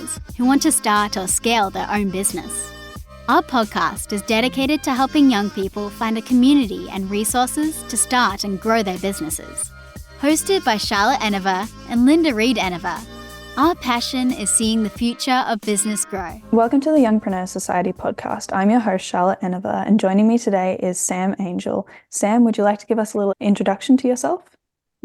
entrepreneurs who want to start or scale their own business. Our podcast is dedicated to helping young people find a community and resources to start and grow their businesses. Hosted by Charlotte Enever and Linda Reed Enever, our passion is seeing the future of business grow. Welcome to the Youngpreneur Society podcast. I'm your host, Charlotte Enever, and joining me today is Sam Angell. Sam, would you like to give us a little introduction to yourself?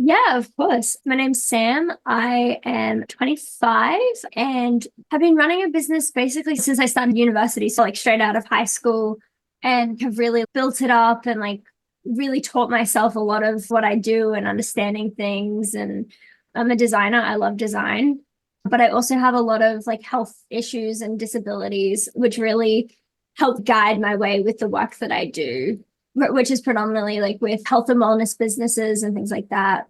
Yeah, of course. My name's Sam. I am 25 and have been running a business basically since I started university. So straight out of high school, and have really built it up and really taught myself a lot of what I do and understanding things. And I'm a designer. I love design, but I also have a lot of health issues and disabilities, which really help guide my way with the work that I do, which is predominantly with health and wellness businesses and things like that.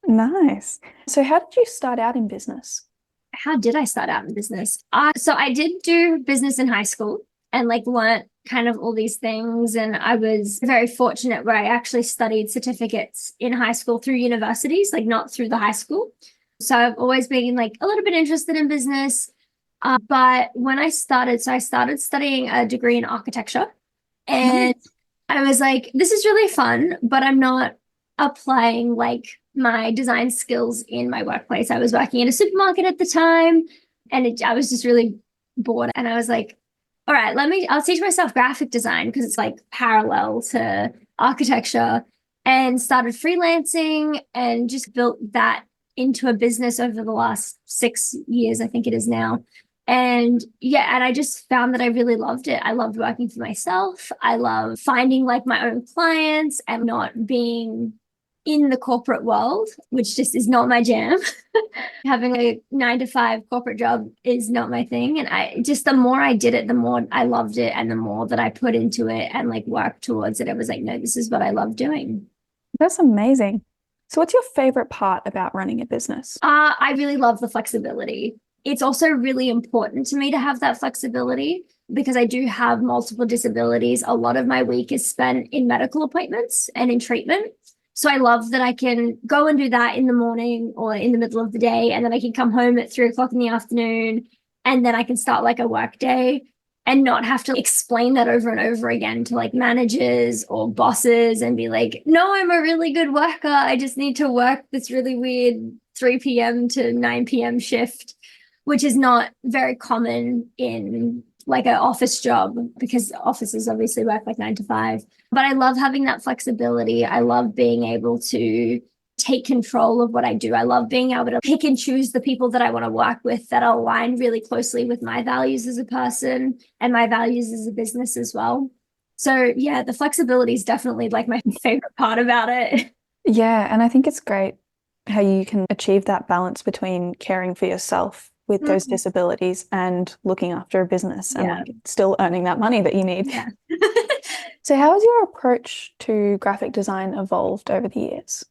Nice. So how did you start out in business? How did I start out in business? So I did do business in high school and learnt kind of all these things. And I was very fortunate where I actually studied certificates in high school through universities, not through the high school. So I've always been a little bit interested in business. But when I started studying a degree in architecture, and I was this is really fun, but I'm not applying my design skills in my workplace. I was working in a supermarket at the time, and I was just really bored. And I was all right, I'll teach myself graphic design because it's parallel to architecture, and started freelancing and just built that into a business over the last 6 years, I think it is now. And I just found that I really loved it. I loved working for myself. I love finding my own clients and not being in the corporate world, which just is not my jam. Having a 9-to-5 corporate job is not my thing. And the more I did it, the more I loved it. And the more that I put into it and worked towards it, I was no, this is what I love doing. That's amazing. So what's your favorite part about running a business? I really love the flexibility. It's also really important to me to have that flexibility because I do have multiple disabilities. A lot of my week is spent in medical appointments and in treatment. So I love that I can go and do that in the morning or in the middle of the day, and then I can come home at 3 o'clock in the afternoon, and then I can start a work day and not have to explain that over and over again to managers or bosses and be no, I'm a really good worker. I just need to work this really weird 3 p.m. to 9 p.m. shift, which is not very common in an office job because offices obviously work 9 to 5. But I love having that flexibility. I love being able to take control of what I do. I love being able to pick and choose the people that I want to work with that align really closely with my values as a person and my values as a business as well. So yeah, the flexibility is definitely my favorite part about it. Yeah, and I think it's great how you can achieve that balance between caring for yourself with those disabilities and looking after a business and still earning that money that you need. Yeah. So how has your approach to graphic design evolved over the years?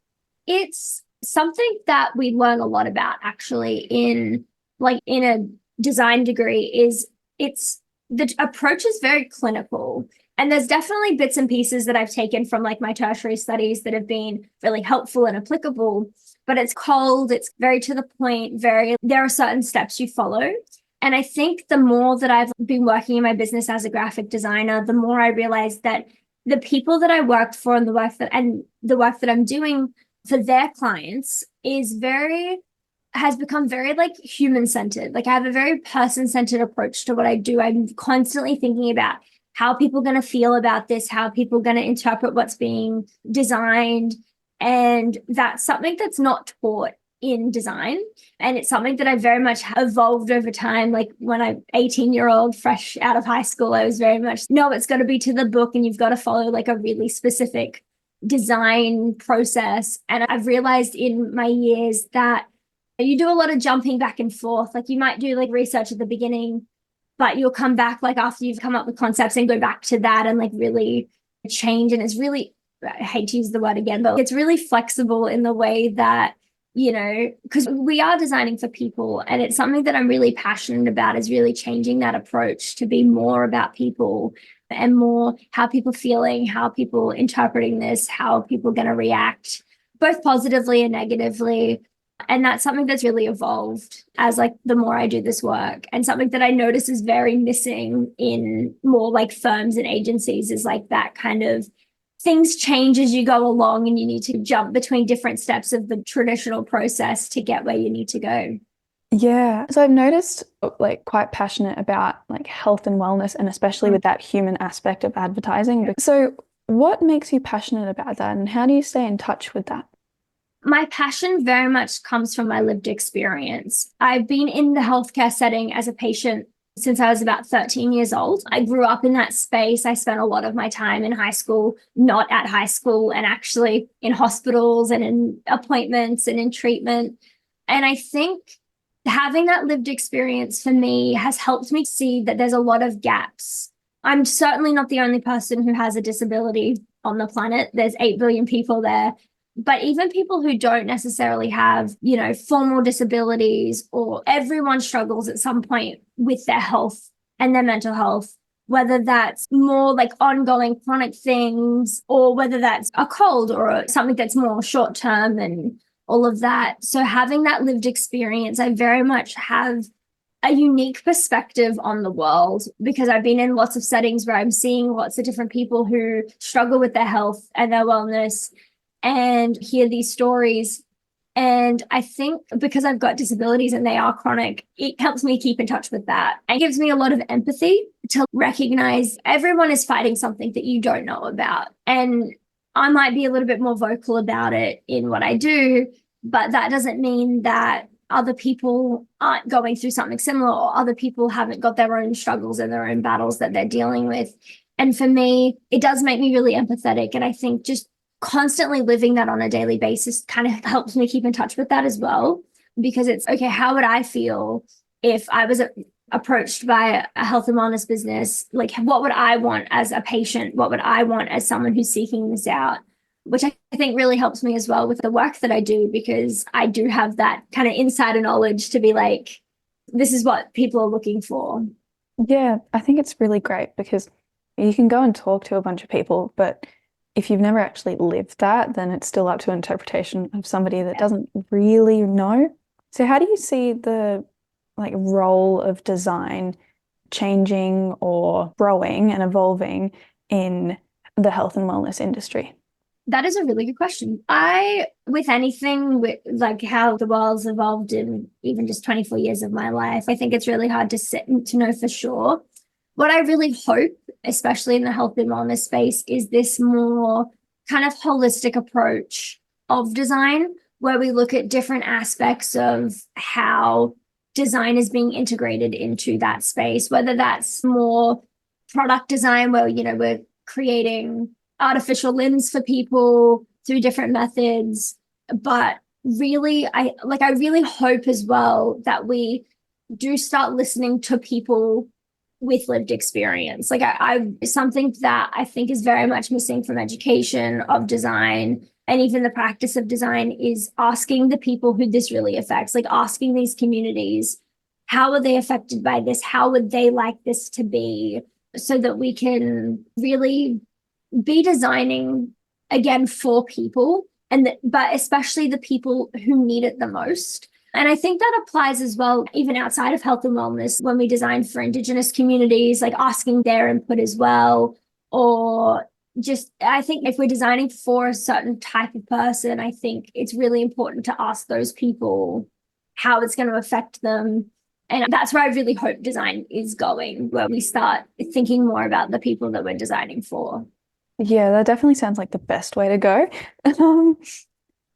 It's something that we learn a lot about actually in a design degree. The approach is very clinical, and there's definitely bits and pieces that I've taken from my tertiary studies that have been really helpful and applicable, but it's cold, it's very to the point, there are certain steps you follow. And I think the more that I've been working in my business as a graphic designer, the more I realized that the people that I worked for and the work that I'm doing for their clients has become very human-centered. I have a very person-centered approach to what I do. I'm constantly thinking about how people are going to feel about this, how people are going to interpret what's being designed. And that's something that's not taught in design. And it's something that I very much evolved over time. When I'm 18-year-old, fresh out of high school, I was very much, no, it's got to be to the book and you've got to follow a really specific design process. And I've realized in my years that you do a lot of jumping back and forth. You might do research at the beginning, but you'll come back after you've come up with concepts and go back to that and really change. And it's really, I hate to use the word again, but it's really flexible in the way that, because we are designing for people, and it's something that I'm really passionate about, is really changing that approach to be more about people and more how people feeling, how people interpreting this, how people going to react, both positively and negatively. And that's something that's really evolved as like the more I do this work. And something that I notice is very missing in more like firms and agencies is like that kind of things change as you go along and you need to jump between different steps of the traditional process to get where you need to go. Yeah. So I've noticed like quite passionate about like health and wellness, and especially with that human aspect of advertising. So what makes you passionate about that, and how do you stay in touch with that? My passion very much comes from my lived experience. I've been in the healthcare setting as a patient since I was about 13 years old. I grew up in that space. I spent a lot of my time in high school, not at high school, and actually in hospitals and in appointments and in treatment. And I think having that lived experience for me has helped me see that there's a lot of gaps. I'm certainly not the only person who has a disability on the planet. There's 8 billion people there. But even people who don't necessarily have, formal disabilities, or everyone struggles at some point with their health and their mental health, whether that's more like ongoing chronic things, or whether that's a cold or something that's more short term and all of that. So having that lived experience, I very much have a unique perspective on the world, because I've been in lots of settings where I'm seeing lots of different people who struggle with their health and their wellness, and hear these stories. And I think because I've got disabilities and they are chronic, it helps me keep in touch with that. It gives me a lot of empathy to recognize everyone is fighting something that you don't know about. And I might be a little bit more vocal about it in what I do, but that doesn't mean that other people aren't going through something similar, or other people haven't got their own struggles and their own battles that they're dealing with. And for me, it does make me really empathetic. And I think just constantly living that on a daily basis kind of helps me keep in touch with that as well, because it's okay, how would I feel if I was approached by a health and wellness business? Like, what would I want as a patient? What would I want as someone who's seeking this out? Which I think really helps me as well with the work that I do, because I do have that kind of insider knowledge to be like, this is what people are looking for. Yeah, I think it's really great because you can go and talk to a bunch of people, but if you've never actually lived that, then it's still up to interpretation of somebody that doesn't really know. So how do you see the like role of design changing or growing and evolving in the health and wellness industry? That is a really good question. With anything with like how the world's evolved in even just 24 years of my life, I think it's really hard to sit and to know for sure. What I really hope, especially in the health and wellness space, is this more kind of holistic approach of design, where we look at different aspects of how design is being integrated into that space, whether that's more product design, where, we're creating artificial limbs for people through different methods. But really, I really hope as well that we do start listening to people with lived experience. Like something that I think is very much missing from education of design and even the practice of design is asking the people who this really affects, like asking these communities, how are they affected by this? How would they like this to be? So that we can really be designing again for people, but especially the people who need it the most. And I think that applies as well, even outside of health and wellness, when we design for Indigenous communities, like asking their input as well. Or just, I think if we're designing for a certain type of person, I think it's really important to ask those people how it's going to affect them. And that's where I really hope design is going, where we start thinking more about the people that we're designing for. Yeah, that definitely sounds like the best way to go.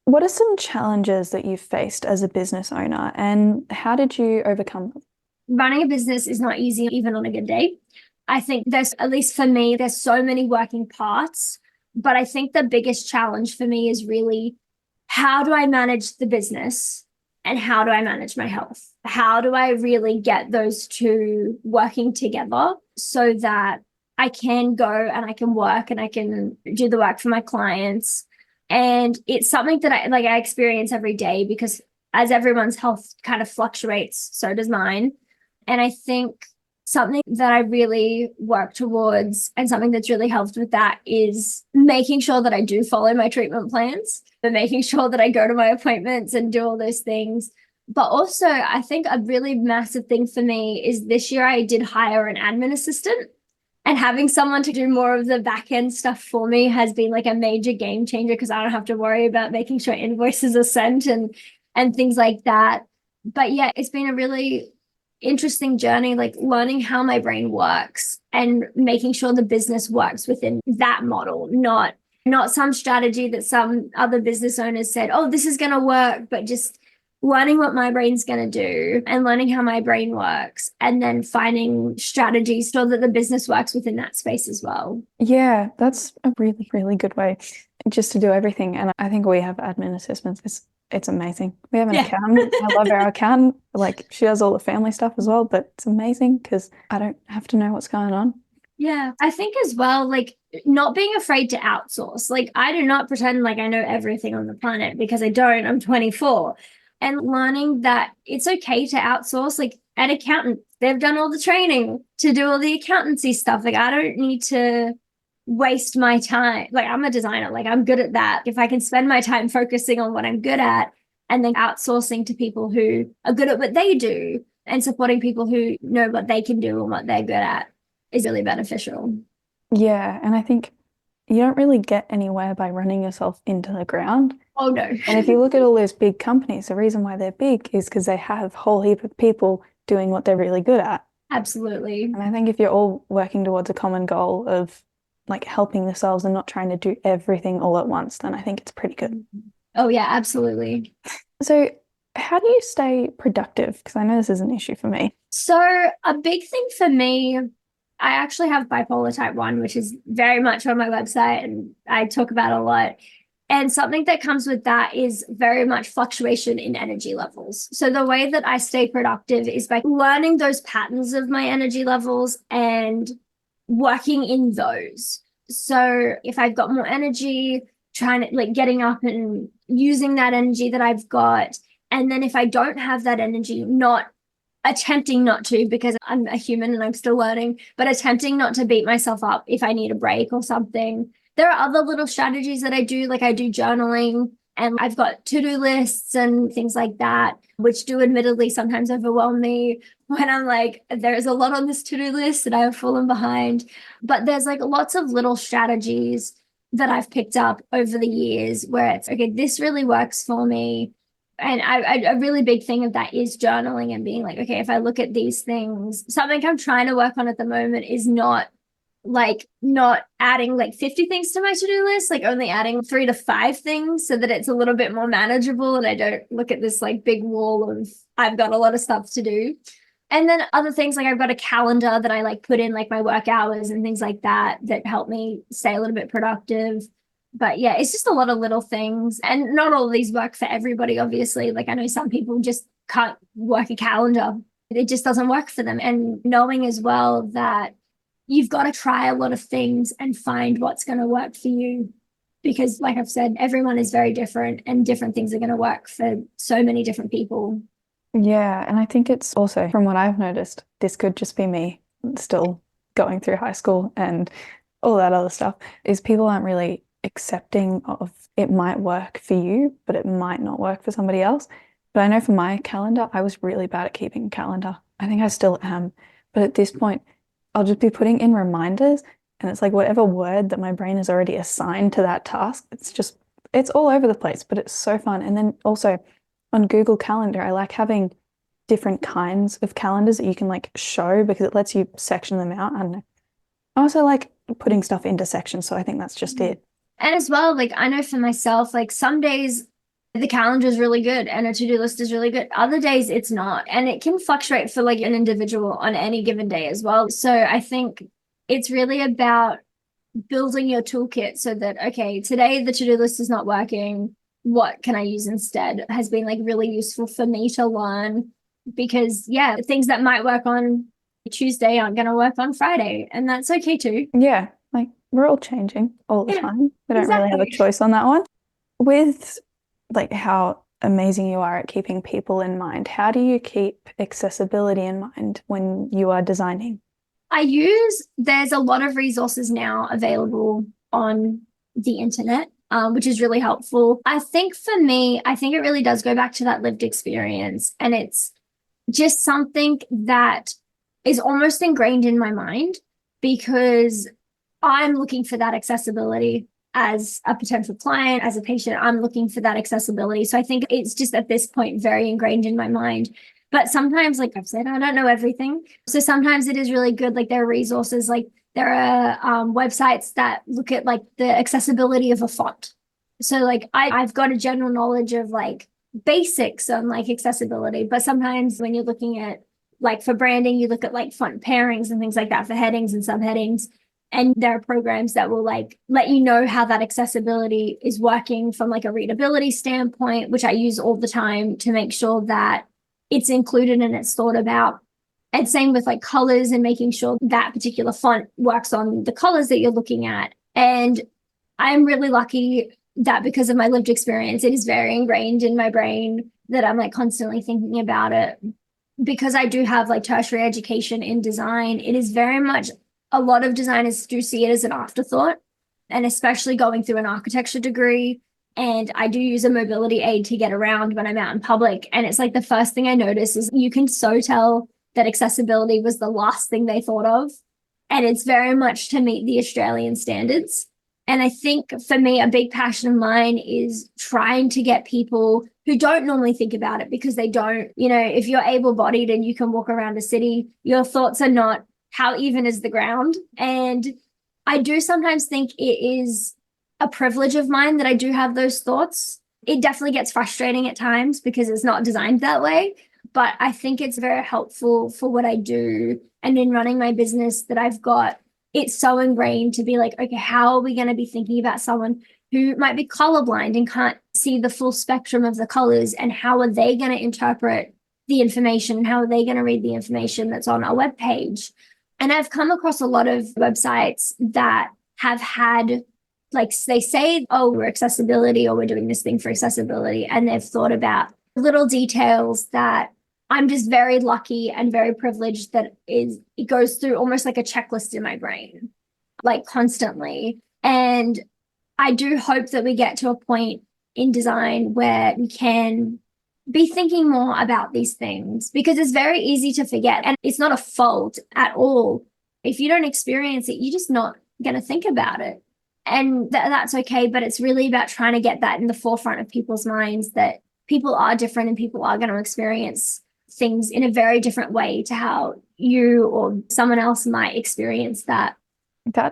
What are some challenges that you've faced as a business owner, and how did you overcome them? Running a business is not easy, even on a good day. I think at least for me, there's so many working parts, but I think the biggest challenge for me is really, how do I manage the business and how do I manage my health? How do I really get those two working together so that I can go and I can work and I can do the work for my clients? And it's something that I experience every day, because as everyone's health kind of fluctuates, so does mine. And I think something that I really work towards and something that's really helped with that is making sure that I do follow my treatment plans, but making sure that I go to my appointments and do all those things. But also, I think a really massive thing for me is this year I did hire an admin assistant, and having someone to do more of the back end stuff for me has been like a major game changer because I don't have to worry about making sure invoices are sent and things like that. But yeah, it's been a really interesting journey, like learning how my brain works and making sure the business works within that model, not some strategy that some other business owners said, oh, this is going to work, but just learning what my brain's going to do and learning how my brain works and then finding strategies so that the business works within that space as well. Yeah, that's a really, really good way just to do everything. And I think we have admin assistants. It's amazing. We have an accountant. I love our accountant. Like, she does all the family stuff as well, but it's amazing because I don't have to know what's going on. Yeah, I think as well, like not being afraid to outsource. Like, I do not pretend like I know everything on the planet because I don't. I'm 24. And learning that it's okay to outsource, like an accountant, they've done all the training to do all the accountancy stuff. Like, I don't need to waste my time. Like, I'm a designer, like I'm good at that. If I can spend my time focusing on what I'm good at and then outsourcing to people who are good at what they do and supporting people who know what they can do and what they're good at is really beneficial. Yeah, and I think you don't really get anywhere by running yourself into the ground. Oh, no. And if you look at all those big companies, the reason why they're big is because they have a whole heap of people doing what they're really good at. Absolutely. And I think if you're all working towards a common goal of like helping yourselves and not trying to do everything all at once, then I think it's pretty good. Oh, yeah, absolutely. So how do you stay productive? Because I know this is an issue for me. So a big thing for me, I actually have bipolar type 1, which is very much on my website and I talk about a lot. And something that comes with that is very much fluctuation in energy levels. So the way that I stay productive is by learning those patterns of my energy levels and working in those. So if I've got more energy, trying to like getting up and using that energy that I've got. And then if I don't have that energy, not attempting not to, because I'm a human and I'm still learning, but attempting not to beat myself up if I need a break or something. There are other little strategies that I do, like I do journaling and I've got to-do lists and things like that, which do admittedly sometimes overwhelm me when I'm like, there's a lot on this to-do list and I've fallen behind. But there's like lots of little strategies that I've picked up over the years where it's, okay, this really works for me. And a really big thing of that is journaling and being like, okay, if I look at these things, something I'm trying to work on at the moment is not adding like 50 things to my to-do list, like only adding 3 to 5 things so that it's a little bit more manageable and I don't look at this like big wall of I've got a lot of stuff to do. And then other things, like I've got a calendar that I like put in like my work hours and things like that help me stay a little bit productive. But yeah, it's just a lot of little things. And not all of these work for everybody, obviously. Like I know some people just can't work a calendar. It just doesn't work for them. And knowing as well that you've got to try a lot of things and find what's going to work for you. Because like I've said, everyone is very different and different things are going to work for so many different people. Yeah, and I think it's also, from what I've noticed, this could just be me still going through high school and all that other stuff, is people aren't really accepting of it might work for you, but it might not work for somebody else. But I know for my calendar, I was really bad at keeping a calendar. I think I still am. But at this point, I'll just be putting in reminders and it's like whatever word that my brain has already assigned to that task, it's all over the place, but it's so fun. And then also on Google Calendar, I like having different kinds of calendars that you can like show because it lets you section them out. I don't know. I also like putting stuff into sections, so I think that's just it. And as well, like I know for myself, like some days the calendar is really good and a to-do list is really good. Other days it's not. And it can fluctuate for like an individual on any given day as well. So I think it's really about building your toolkit so that, okay, today the to-do list is not working. What can I use instead? It has been like really useful for me to learn because yeah, things that might work on Tuesday aren't going to work on Friday. And that's okay too. Yeah, like we're all changing all the time. We don't really have a choice on that one. With like how amazing you are at keeping people in mind. How do you keep accessibility in mind when you are designing? There's a lot of resources now available on the internet, which is really helpful. I think for me, I think it really does go back to that lived experience. And it's just something that is almost ingrained in my mind because I'm looking for that accessibility as a potential client, as a patient. I'm looking for that accessibility. So I think it's just at this point very ingrained in my mind. But sometimes, like I've said, I don't know everything. So sometimes it is really good. Like there are resources, like there are websites that look at like the accessibility of a font. So like I've got a general knowledge of like basics on like accessibility, but sometimes when you're looking at like for branding, you look at like font pairings and things like that for headings and subheadings. And there are programs that will like let you know how that accessibility is working from like a readability standpoint, which I use all the time to make sure that it's included and it's thought about. And same with like colors and making sure that particular font works on the colors that you're looking at. And I'm really lucky that because of my lived experience, it is very ingrained in my brain that I'm like constantly thinking about it. Because I do have like tertiary education in design, it is very much, a lot of designers do see it as an afterthought, and especially going through an architecture degree. And I do use a mobility aid to get around when I'm out in public. And it's like the first thing I notice is you can so tell that accessibility was the last thing they thought of. And it's very much to meet the Australian standards. And I think for me, a big passion of mine is trying to get people who don't normally think about it because they don't, if you're able-bodied and you can walk around a city, your thoughts are not how even is the ground. And I do sometimes think it is a privilege of mine that I do have those thoughts. It definitely gets frustrating at times because it's not designed that way. But I think it's very helpful for what I do. And in running my business that I've got, it's so ingrained to be like, okay, how are we going to be thinking about someone who might be colorblind and can't see the full spectrum of the colors? And how are they going to interpret the information? How are they going to read the information that's on our webpage? And I've come across a lot of websites that have had, like, they say, oh, we're accessibility, or we're doing this thing for accessibility. And they've thought about little details that I'm just very lucky and very privileged that it goes through almost like a checklist in my brain, like constantly. And I do hope that we get to a point in design where we can be thinking more about these things, because it's very easy to forget. And it's not a fault at all. If you don't experience it, you're just not going to think about it. And that's okay. But it's really about trying to get that in the forefront of people's minds, that people are different and people are going to experience things in a very different way to how you or someone else might experience that. I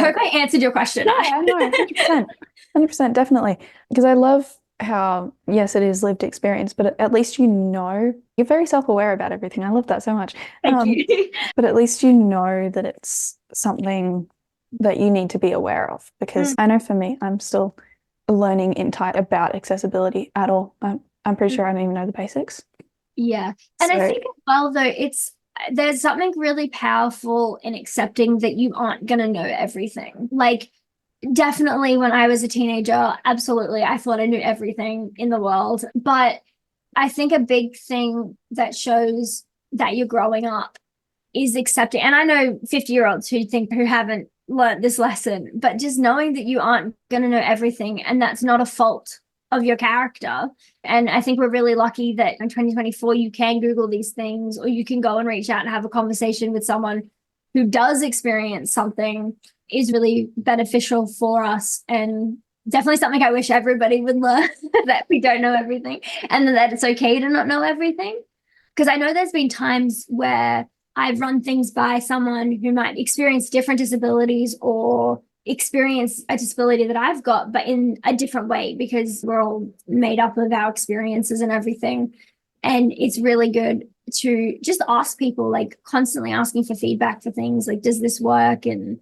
hope I answered your question. Yeah, no, 100%. 100%, definitely. Because I love how, yes, it is lived experience, but at least you're very self-aware about everything. I love that so much. Thank you. But at least you know that it's something that you need to be aware of. Because I know for me, I'm still learning insight about accessibility at all. I'm pretty sure I don't even know the basics. Yeah. And I think as well, though, there's something really powerful in accepting that you aren't going to know everything. Like, definitely when I was a teenager, absolutely, I thought I knew everything in the world. But I think a big thing that shows that you're growing up is accepting. And I know 50-year-olds who haven't learned this lesson, but just knowing that you aren't going to know everything, and that's not a fault of your character. And I think we're really lucky that in 2024, you can Google these things, or you can go and reach out and have a conversation with someone who does experience something, is really beneficial for us. And definitely something I wish everybody would learn, that we don't know everything and that it's okay to not know everything. Because I know there's been times where I've run things by someone who might experience different disabilities or experience a disability that I've got, but in a different way, because we're all made up of our experiences and everything. And it's really good to just ask people, like constantly asking for feedback for things like, does this work? And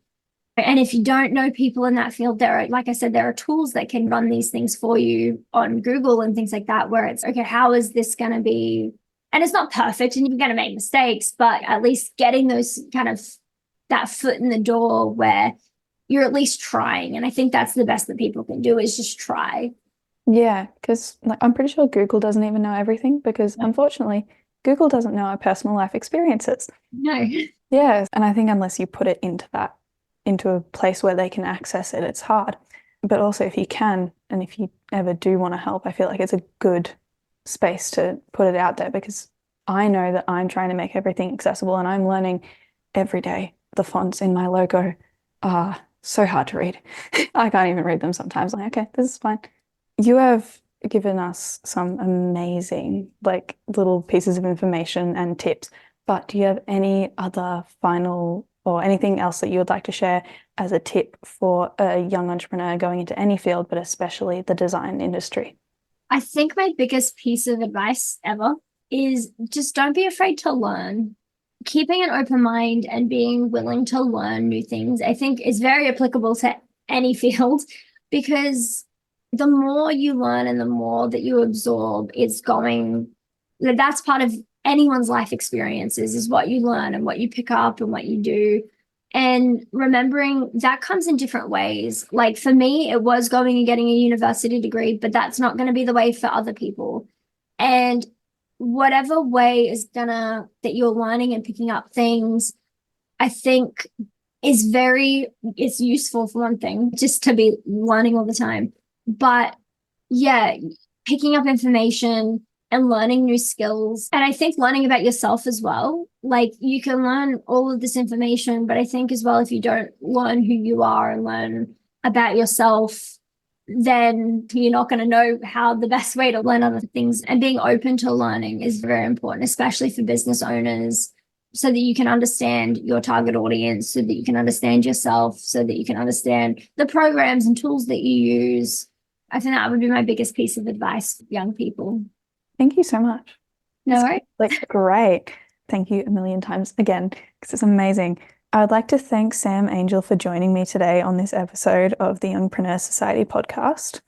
if you don't know people in that field, like I said, there are tools that can run these things for you on Google and things like that, where it's, okay, how is this going to be? And it's not perfect and you're going to make mistakes, but at least getting those kind of that foot in the door where you're at least trying. And I think that's the best that people can do, is just try. Yeah, because like I'm pretty sure Google doesn't even know everything because unfortunately, Google doesn't know our personal life experiences. No. Yeah, and I think unless you put it into a place where they can access it, it's hard. But also if you can, and if you ever do want to help, I feel like it's a good space to put it out there because I know that I'm trying to make everything accessible and I'm learning every day. The fonts in my logo are so hard to read. I can't even read them sometimes. Like, okay, this is fine. You have given us some amazing, like, little pieces of information and tips, but do you have any other final or anything else that you would like to share as a tip for a young entrepreneur going into any field, but especially the design industry? I think my biggest piece of advice ever is just don't be afraid to learn. Keeping an open mind and being willing to learn new things, I think, is very applicable to any field because the more you learn and the more that you absorb, that's part of anyone's life experiences is what you learn and what you pick up and what you do. And remembering that comes in different ways. Like for me, it was going and getting a university degree, but that's not going to be the way for other people. And whatever way that you're learning and picking up things, I think it's useful for one thing, just to be learning all the time. But yeah, picking up information and learning new skills. And I think learning about yourself as well. Like you can learn all of this information, but I think as well, if you don't learn who you are and learn about yourself, then you're not going to know how the best way to learn other things. And being open to learning is very important, especially for business owners, so that you can understand your target audience, so that you can understand yourself, so that you can understand the programs and tools that you use. I think that would be my biggest piece of advice for young people. Thank you so much. No worries. Like, great. Thank you a million times again, because it's amazing. I would like to thank Sam Angell for joining me today on this episode of the Youngpreneur Society podcast.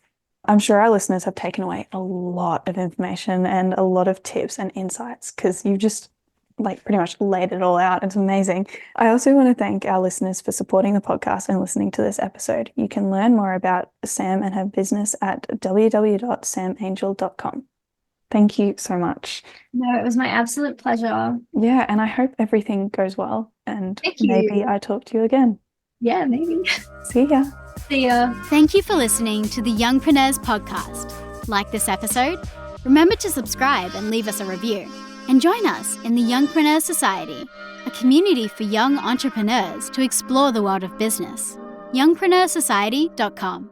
I'm sure our listeners have taken away a lot of information and a lot of tips and insights because you've just like pretty much laid it all out. It's amazing. I also want to thank our listeners for supporting the podcast and listening to this episode. You can learn more about Sam and her business at www.samangell.com. Thank you so much. No, it was my absolute pleasure. Yeah, and I hope everything goes well and Thank you. maybe I talk to you again. Yeah, maybe. See ya. See ya. Thank you for listening to the Youngpreneurs podcast. Like this episode? Remember to subscribe and leave us a review. And join us in the Youngpreneur Society, a community for young entrepreneurs to explore the world of business. youngpreneursociety.com